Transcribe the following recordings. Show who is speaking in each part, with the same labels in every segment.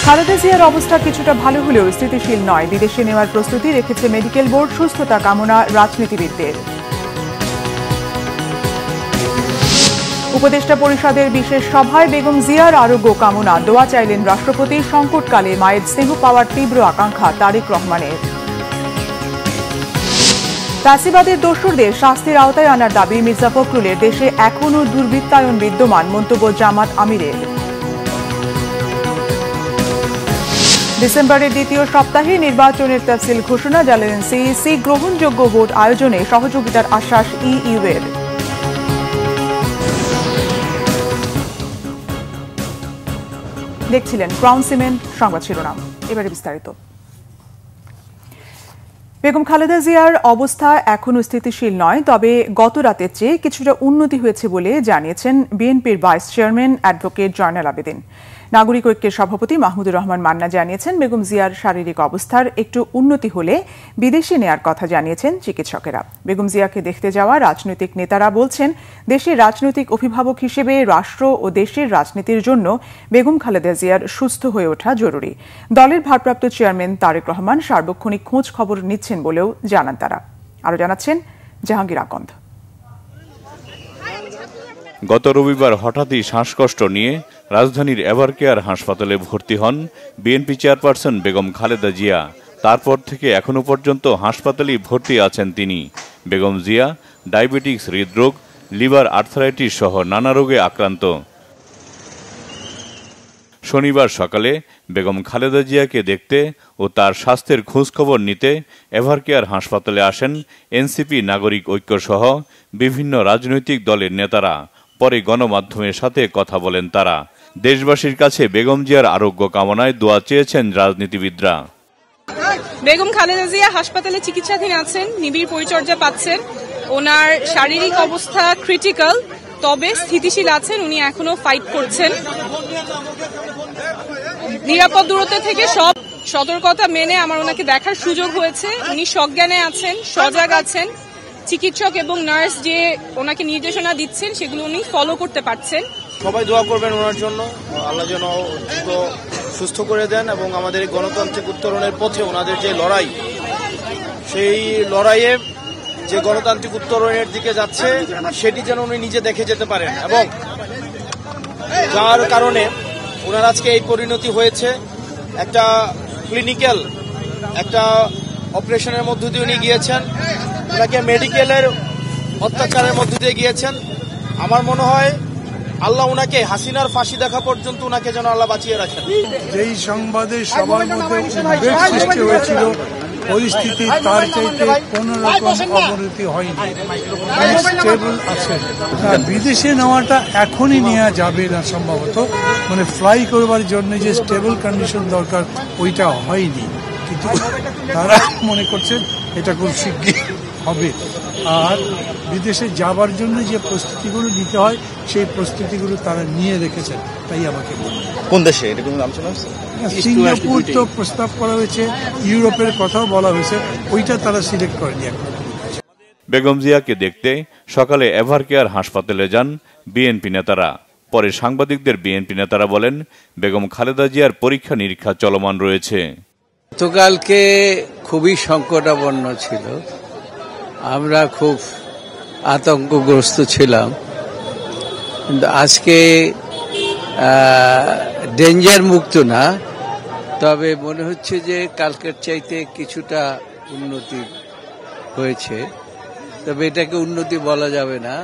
Speaker 1: খালেদা জিয়ার অবস্থা কিছুটা ভালো হলেও স্থিতিশীল নয়। বিদেশে নেওয়ার প্রস্তুতি রেখেছে মেডিকেল বোর্ড। সুস্থতা কামনা রাজনীতিবিদদের। উপদেষ্টা পরিষদের বিশেষ সভায় বেগম জিয়ার আরোগ্য কামনা। দোয়া চাইলেন রাষ্ট্রপতি। সংকটকালে মায়ের স্নেহ পাওয়ার তীব্র আকাঙ্ক্ষা তারেক রহমানের। ফ্যাসিবাদের দোসরদের শাস্তির আওতায় আনার দাবি মির্জা ফখরুলের। দেশে এখনও দুর্বৃত্তায়ন বিদ্যমান, মন্তব্য জামাত আমিরের। ডিসেম্বরের দ্বিতীয় সপ্তাহে নির্বাচনের তফসিল ঘোষণা, জানালেন সিইসি। গ্রহণযোগ্য ভোট আয়োজনে সহযোগিতার আশ্বাস ইইউ এর। দেখছিলেন ক্রাউন সিমেন্ট সংবাদ শিরোনাম, এবারে বিস্তারিত। বেগম খালেদা জিয়ার অবস্থা এখনও স্থিতিশীল নয়, তবে গত রাতের চেয়ে কিছুটা উন্নতি হয়েছে বলে জানিয়েছেন বিএনপির vice chairman advocate Joynal Abedin. নাগরিক ঐক্যের সভাপতি মাহমুদুর রহমান মান্না জানিয়েছেন, বেগম জিয়ার শারীরিক অবস্থার একটু উন্নতি হলে বিদেশে নেয়ার কথা জানিয়েছেন চিকিৎসকেরা। বেগম জিয়াকে দেখতে যাওয়া রাজনৈতিক নেতারা বলছেন, দেশের রাজনৈতিক অভিভাবক হিসেবে রাষ্ট্র ও দেশের রাজনীতির জন্য বেগম খালেদা জিয়ার সুস্থ হয়ে ওঠা জরুরি। দলের ভারপ্রাপ্ত চেয়ারম্যান তারেক রহমান সার্বক্ষণিক খোঁজ খবর নিচ্ছেন বলেও জানান তারা। আরও জানাচ্ছেন জাহাঙ্গীর আকন্দ।
Speaker 2: গত রবিবার হঠাৎই শ্বাসকষ্ট নিয়ে রাজধানীর এভারকেয়ার হাসপাতালে ভর্তি হন বিএনপি চেয়ারপারসন বেগম খালেদা জিয়া। তারপর থেকে এখনো পর্যন্ত হাসপাতালেই ভর্তি আছেন তিনি। বেগম জিয়া ডায়াবেটিস, হৃদরোগ, লিভার আর্থারাইটিস সহ নানা রোগে আক্রান্ত। শনিবার সকালে বেগম খালেদা জিয়াকে দেখতে ও তার স্বাস্থ্যের খোঁজখবর নিতে এভারকেয়ার হাসপাতালে আসেন এনসিপি, নাগরিক ঐক্য সহ বিভিন্ন রাজনৈতিক দলের নেতারা। পরে গণমাধ্যমের সাথে কথা বলেন তারা। দেশবাসীর কাছে বেগম জিয়ার আরোগ্য কামনায় দোয়া চেয়েছেন রাজনীতিবিদরা।
Speaker 3: বেগম খালেদা জিয়া হাসপাতালে চিকিৎসাধীন আছেন, নিবিড় পরিচর্যা পাচ্ছেন। ওনার শারীরিক অবস্থা ক্রিটিক্যাল, তবে স্থিতিশীল আছেন। উনি এখনো ফাইট করছেন। নিরাপদ দূরত্ব থেকে সব সতর্কতা মেনে আমার ওনাকে দেখার সুযোগ হয়েছে। উনি সজ্ঞানে আছেন, সজাগ আছেন। চিকিৎসক এবং নার্স যে ওনাকে নির্দেশনা দিচ্ছেন সেগুলো উনি ফলো করতে পারছেন।
Speaker 4: সবাই দোয়া করবেন ওনার জন্য, আল্লাহ যেন সুস্থ করে দেন এবং আমাদের গণতান্ত্রিক উত্তরণের পথে ওনাদের যে লড়াই, সেই লড়াইয়ে যে গণতান্ত্রিক উত্তরণের দিকে যাচ্ছে সেটি যেন উনি নিজে দেখে যেতে পারেন, এবং যার কারণে ওনার আজকে এই পরিণতি হয়েছে। একটা ক্লিনিক্যাল একটা অপারেশনের মধ্য দিয়ে উনি গিয়েছেন, ওনাকে মেডিকেলের অত্যাচারের মধ্য দিয়ে গিয়েছেন। আমার মনে হয় আল্লাহ উনাকে হাসিনার ফাঁসি দেখা পর্যন্ত উনাকে যেন আল্লাহ বাঁচিয়ে রাখেন।
Speaker 5: যেই সংবাদে সবার মধ্যে উদ্বেগ সৃষ্টি হয়েছিল, পরিস্থিতি তার চাইতে কোন রকম অবনতি হয়নি, স্টেবল আছে। বিদেশে নেওয়াটা এখনই নেওয়া যাবে না সম্ভবত, মানে ফ্লাই করবার জন্য যে স্টেবল কন্ডিশন দরকার ওইটা হয়নি, কিন্তু তারা মনে করছেন এটা খুব শিগগির হবে। আর বিদেশে যাবার জন্য যে প্রস্তুতিগুলো নিতে হয় সেই প্রস্তুতিগুলো তারা নিয়ে রেখেছেন। তাই আমাকে
Speaker 4: কোন দেশে এটা কোনো নাম শোনা হচ্ছে?
Speaker 5: সিঙ্গাপুর তো প্রস্তাব করা হয়েছে, ইউরোপের কথাও বলা হয়েছে, ওইটা তারা সিলেক্ট করেনি এখন।
Speaker 2: বেগম জিয়াকে দেখতে সকালে এভারকেয়ার হাসপাতালে যান বিএনপি নেতারা। পরে সাংবাদিকদের বিএনপি নেতারা বলেন, বেগম খালেদা জিয়ার পরীক্ষা নিরীক্ষা চলমান রয়েছে।
Speaker 6: গতকালকে খুবই সংকটাপন্ন ছিল, আমরা খুব আতঙ্কগ্রস্ত ছিলাম, কিন্তু আজকে ডেঞ্জার মুক্ত না, তবে মনে হচ্ছে যে কালকের চাইতে কিছুটা উন্নতি হয়েছে। তবে এটাকে উন্নতি বলা যাবে না,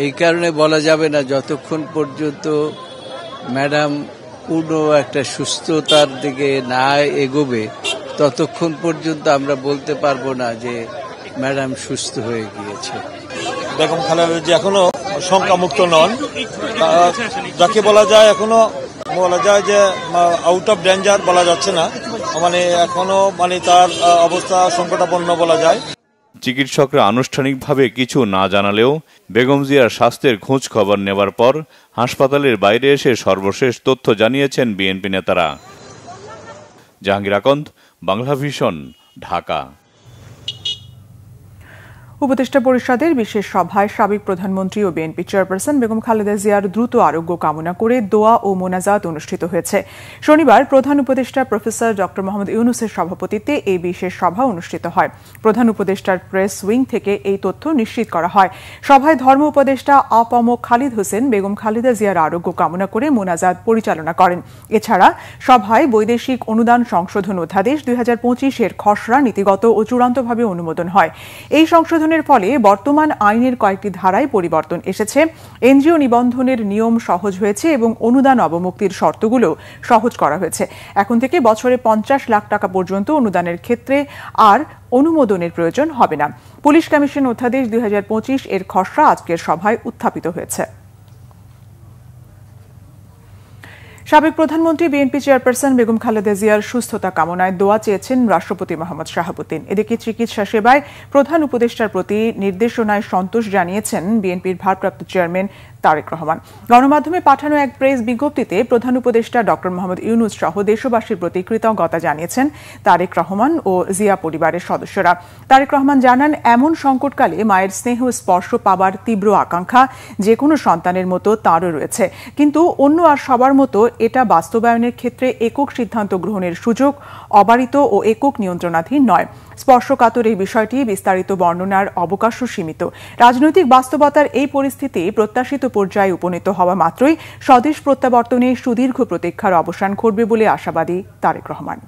Speaker 6: এই কারণে বলা যাবে না যতক্ষণ পর্যন্ত ম্যাডাম পূর্ণ একটা সুস্থতার দিকে না এগোবে ততক্ষণ পর্যন্ত আমরা বলতে পারবো না যে ম্যাডাম সুস্থ হয়ে গিয়েছে।
Speaker 7: বেগম খালেদা জিয়া এখনো শঙ্কামুক্ত নন, যাকে বলা যায় এখনো বলা যায় যে আউট অফ ডেঞ্জার বলা যাচ্ছে না, মানে এখনো মানে তার অবস্থা সংকটাপন্ন বলা যায়।
Speaker 2: চিকিৎসকরা আনুষ্ঠানিকভাবে কিছু না জানালেও বেগম জিয়ার স্বাস্থ্যের খোঁজ খবর নেবার পর হাসপাতালের বাইরে এসে সর্বশেষ তথ্য জানিয়েছেন বিএনপি নেতারা। জাহাঙ্গীর আকন্দ, বাংলা ভিশন, ঢাকা।
Speaker 1: উপদেষ্টা পরিষদের বিশেষ সভায় সাবেক প্রধানমন্ত্রী ও বিএনপি চেয়ারপারসন বেগম খালেদা জিয়ার দ্রুত আরোগ্য কামনা করে দোয়া ও মোনাজাত অনুষ্ঠিত হয়েছে। শনিবার প্রধান উপদেষ্টা প্রফেসর ডক্টর মোহাম্মদ ইউনূসের সভাপতিত্বে এই বিশেষ সভা অনুষ্ঠিত হয়। প্রধান উপদেষ্টার প্রেস উইং থেকে এই তথ্য নিশ্চিত করা হয়। সভায় ধর্ম উপদেষ্টা আপাম খালিদ হোসেন বেগম খালেদা জিয়ার আরোগ্য কামনা করে মোনাজাত পরিচালনা করেন। এছাড়া সভায় বৈদেশিক অনুদান সংশোধন অধ্যাদেশ 2025-এর খসড়া নীতিগত ও চূড়ান্তভাবে অনুমোদন হয়। এই সংশোধনের ফলে বর্তমান আইনের কয়েকটি ধারায় পরিবর্তন এসেছে। এনজিও নিবন্ধনের নিয়ম সহজ হয়েছে এবং অনুদান অবমুক্তির শর্তগুলো সহজ করা হয়েছে। এখন থেকে বছরে 50 লাখ টাকা পর্যন্ত অনুদানের ক্ষেত্রে আর অনুমোদনের প্রয়োজন হবে না। পুলিশ কমিশন অধ্যাদেশ 2025 এর খসড়া আজকের সভায় উত্থাপিত হয়েছে। সাবেক প্রধানমন্ত্রী বিএনপি চেয়ারপারসন বেগম খালেদা জিয়ার সুস্থতা কামনায় দোয়া চেয়েছেন রাষ্ট্রপতি মোহাম্মদ শাহাবুদ্দিন। এদিকে চিকিৎসা সেবায় প্রধান উপদেষ্টার প্রতি নির্দেশনায় সন্তোষ জানিয়েছেন বিএনপির ভারপ্রাপ্ত চেয়ারম্যান তারেক রহমান। গণমাধ্যমে পাঠানো এক প্রেস বিজ্ঞপ্তিতে প্রধান উপদেষ্টা ডক্টর মোহাম্মদ ইউনূস সহ দেশবাসীর প্রতি কৃতজ্ঞতা জানিয়েছেন তারেক রহমান ও জিয়া পরিবারের সদস্যরা। তারেক রহমান জানান, এমন সংকটকালে মায়ের স্নেহ স্পর্শ পাবার তীব্র আকাঙ্ক্ষা যে কোনো সন্তানের মতো তাঁরও রয়েছে, কিন্তু অন্য আর সবার মতো এটা বাস্তবায়নের ক্ষেত্রে একক সিদ্ধান্ত গ্রহণের সুযোগ অবারিত ও একক নিয়ন্ত্রণাধীন নয়। স্পর্শকাতর এই বিষয়টি বিস্তারিত বর্ণনার অবকাশও সীমিত। রাজনৈতিক বাস্তবতার এই পরিস্থিতি প্রত্যাশিত পর্যায়ে উপনীত হওয়া মাত্রই স্বদেশ প্রত্যাবর্তনে সুদীর্ঘ প্রতীক্ষার অবসান ঘটবে বলে আশাবাদী তারেক রহমান।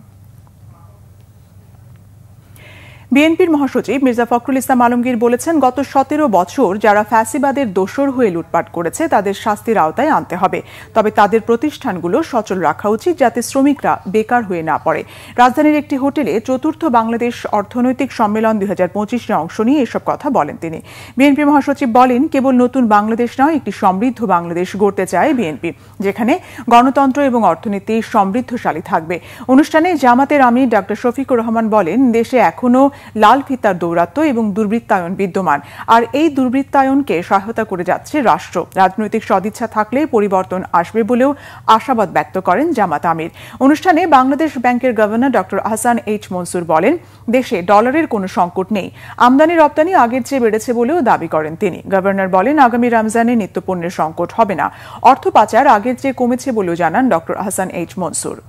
Speaker 1: বিএনপির মহাসচিব মির্জা ফখরুল ইসলাম আলমগীর বলেছেন, গত 17 বছর যারা ফ্যাসিবাদের দোসর হয়ে লুটপাট করেছে তাদের শাস্তির আওতায় আনতে হবে। তবে তাদের প্রতিষ্ঠানগুলো সচল রাখা উচিত যাতে শ্রমিকরা বেকার হয়ে না পড়ে। রাজধানীর একটি হোটেলে চতুর্থ বাংলাদেশ অর্থনৈতিক সম্মেলন 2025-এ অংশ নিয়ে এসব কথা বলেন তিনি। বিএনপি মহাসচিব বলেন, কেবল নতুন বাংলাদেশ নয়, একটি সমৃদ্ধ বাংলাদেশ গড়তে চায় বিএনপি, যেখানে গণতন্ত্র এবং অর্থনীতি সমৃদ্ধশালী থাকবে। অনুষ্ঠানে জামাতের আমির ডক্টর শফিকুর রহমান বলেন, দেশে এখনো লাল ফিতার দৌরাত্ম্য এবং দুর্বৃত্তায়ন বিদ্যমান, আর এই দুর্বৃত্তায়নকে সহায়তা করে যাচ্ছে রাষ্ট্র। রাজনৈতিক সদিচ্ছা থাকলে পরিবর্তন আসবে বলেও আশাবাদ ব্যক্ত করেন জামাত আমির। অনুষ্ঠানে বাংলাদেশ ব্যাংকের governor doctor Ahsan H Mansur বলেন, দেশে ডলারের কোনো সংকট নেই, আমদানি রপ্তানি আগের চেয়ে বেড়েছে বলেও দাবি করেন তিনি। গভর্নর বলেন, আগামী রমজানে নিত্যপণ্যের সংকট হবে না, অর্থ পাচার আগের চেয়ে কমেছে বলেও জানান ডক্টর আহসান এইচ মনসুর।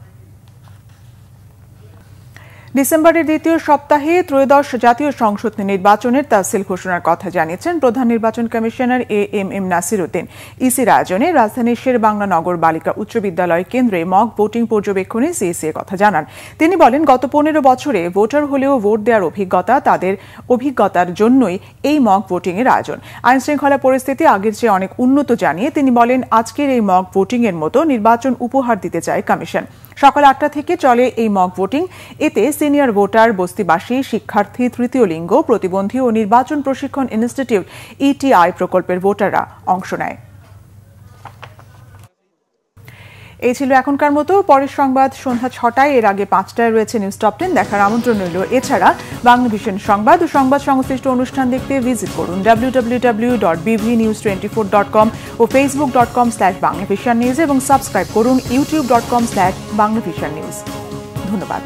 Speaker 1: ডিসেম্বরের দ্বিতীয় সপ্তাহে ত্রয়োদশ জাতীয় সংসদ নির্বাচনের তাফসিল ঘোষণার কথা জানিয়েছেন প্রধান নির্বাচন কমিশনার এএমএম নাসির উদ্দিন। ইসির আয়োজনে রাজধানীর শেরেবাংলা নগর বালিকা উচ্চ বিদ্যালয় কেন্দ্রে মক ভোটিং পর্যবেক্ষণে সিইসি কথা জানান। তিনি বলেন, গত 15 বছরে ভোটার হলেও ভোট দেওয়ার তাদের অভিজ্ঞতার জন্যই এই মক ভোটিং এর আয়োজন। আইন শৃঙ্খলা পরিস্থিতি আগের চেয়ে অনেক উন্নত জানিয়ে তিনি বলেন, আজকের এই মক ভোটিং এর মতো নির্বাচন উপহার দিতে চায় কমিশন। সকাল 8টা থেকে চলে এই মক ভোটিং। এতে সিনিয়র ভোটার, বস্তিবাসী, শিক্ষার্থী, তৃতীয় লিঙ্গ, প্রতিবন্ধী ও নির্বাচন প্রশিক্ষণ ইনস্টিটিউট ইটিআই প্রকল্পের ভোটাররা অংশ নেয়। এই ছিল এখনকার মতো। পরের সংবাদ সন্ধ্যা 6টায়, এর আগে 5টায় রয়েছে নিউজ টপ 10 দেখার আমন্ত্রণ রইল। এছাড়া বাংলা ভিশন সংবাদ ও সংবাদ সংশ্লিষ্ট অনুষ্ঠান দেখতে ভিজিট করুন www.bvnews24.com ও facebook.com/banglavishannews এবং সাবস্ক্রাইব করুন youtube.com/banglavishannews। ধন্যবাদ।